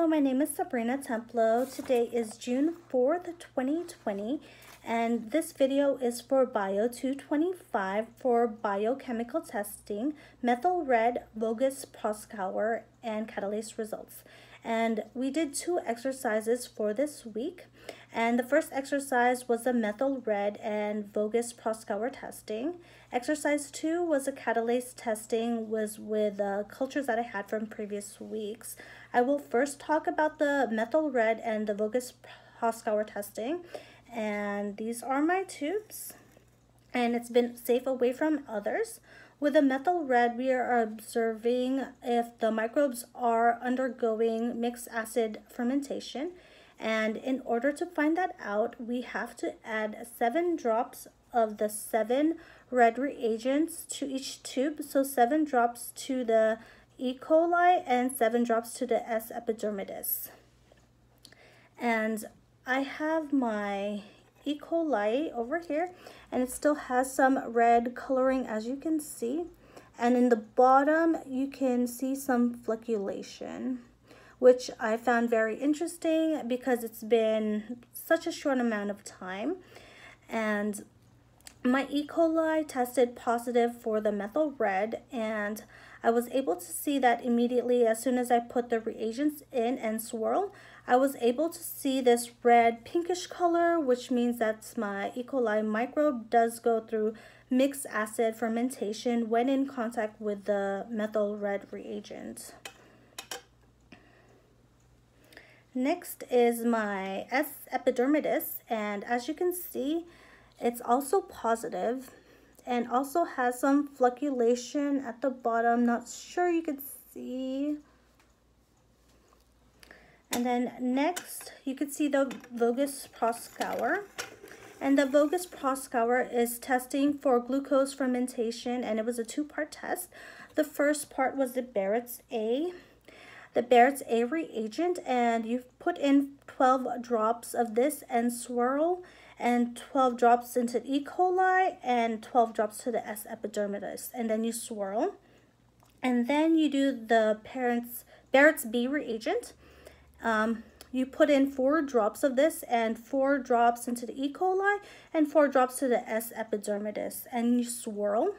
Hello, my name is Sabrina Templo. Today is June 4th, 2020, and this video is for Bio 225 for biochemical testing, methyl red, Vogues-Proskauer, and Catalase results. And we did 2 exercises for this week. And the first exercise was the methyl red and Vogues-Proskauer testing. Exercise 2 was a Catalase testing with cultures that I had from previous weeks. I will first talk about the methyl red and the Vogues-Proskauer testing. And these are my tubes. And it's been safe away from others. With the methyl red, we are observing if the microbes are undergoing mixed acid fermentation. And in order to find that out, we have to add 7 drops of the 7 red reagents to each tube. So 7 drops to the E. coli and 7 drops to the S. epidermidis. And I have my E. coli over here, and it still has some red coloring, as you can see. And in the bottom, you can see some flocculation, which I found very interesting because it's been such a short amount of time. And my E. coli tested positive for the methyl red, and I was able to see that immediately as soon as I put the reagents in and swirl. I was able to see this red pinkish color, which means that my E. coli microbe does go through mixed acid fermentation when in contact with the methyl red reagent. Next is my S. epidermidis, and as you can see, it's also positive and also has some flocculation at the bottom. Not sure you could see. And then next, you could see the Vogues-Proskauer. And the Vogues-Proskauer is testing for glucose fermentation, and it was a 2-part test. The first part was the Barrett's A. The Barrett's A reagent, and you put in 12 drops of this and swirl, and 12 drops into E. coli and 12 drops to the S. epidermidis, and then you swirl. And then you do the Barrett's B reagent. You put in 4 drops of this and 4 drops into the E. coli and 4 drops to the S. epidermidis, and you swirl.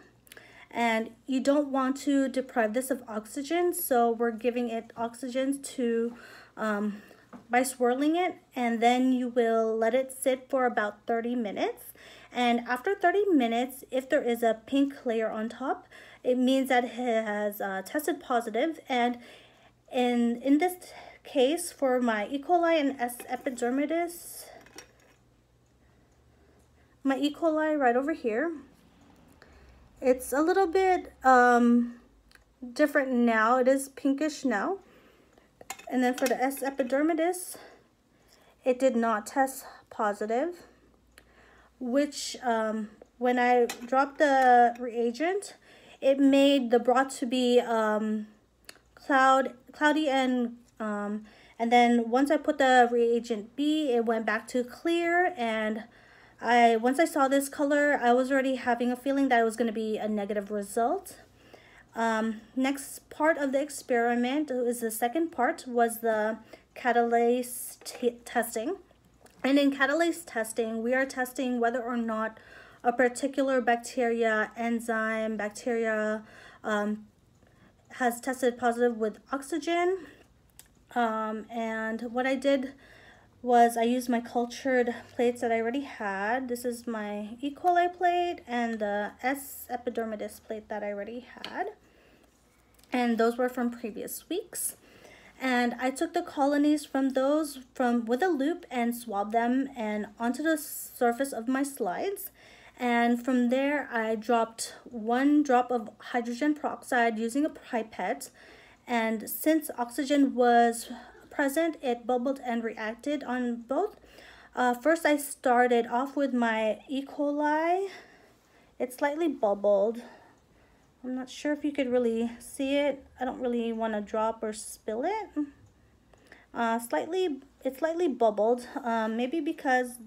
And you don't want to deprive this of oxygen, so we're giving it oxygen to by swirling it, and then you will let it sit for about 30 minutes. And after 30 minutes, if there is a pink layer on top, it means that it has tested positive. And in this case, for my E. coli and S. epidermidis, my E. coli right over here, it's a little bit different now. It is pinkish now. And then for the S. epidermidis, it did not test positive, which when I dropped the reagent, it made the broth to be cloudy, and then once I put the reagent B, it went back to clear. And once I saw this color, I was already having a feeling that it was going to be a negative result. Next part of the experiment is the second part, was the Catalase testing. And in Catalase testing, we are testing whether or not a particular bacteria, enzyme, bacteria has tested positive with oxygen. And what I did was I used my cultured plates that I already had. This is my E. coli plate and the S. epidermidis plate that I already had. And those were from previous weeks. And I took the colonies from those with a loop and swabbed them and onto the surface of my slides. And from there, I dropped 1 drop of hydrogen peroxide using a pipette. And since oxygen was present, it bubbled and reacted on both. First, I started off with my E. coli. It slightly bubbled. I'm not sure if you could really see it. I don't really want to drop or spill it. It slightly bubbled, maybe because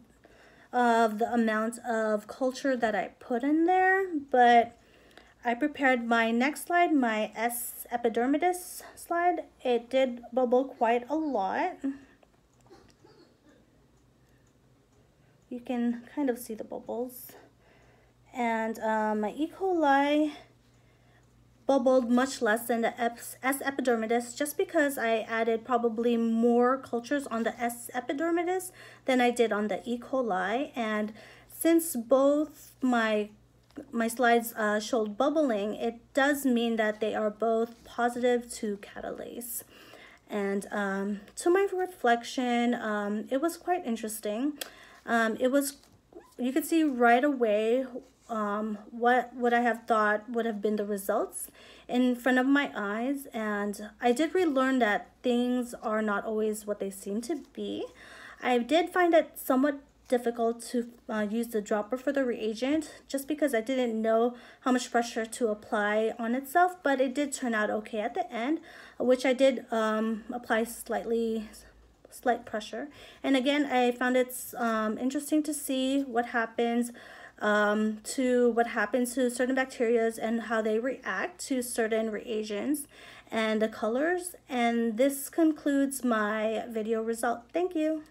of the amount of culture that I put in there, but I prepared my next slide, my S. epidermidis slide. It did bubble quite a lot. You can kind of see the bubbles. And my E. coli bubbled much less than the S. epidermidis, just because I added probably more cultures on the S. epidermidis than I did on the E. coli. And since both my slides showed bubbling, it does mean that they are both positive to catalase. And to my reflection, it was quite interesting. You could see right away what I have thought would have been the results in front of my eyes, and I did relearn that things are not always what they seem to be. I did find it somewhat difficult to use the dropper for the reagent, just because I didn't know how much pressure to apply on itself, but it did turn out okay at the end, which I did apply slight pressure. And again, I found it interesting to see what happens to certain bacteria and how they react to certain reagents and the colors. And this concludes my video result. Thank you.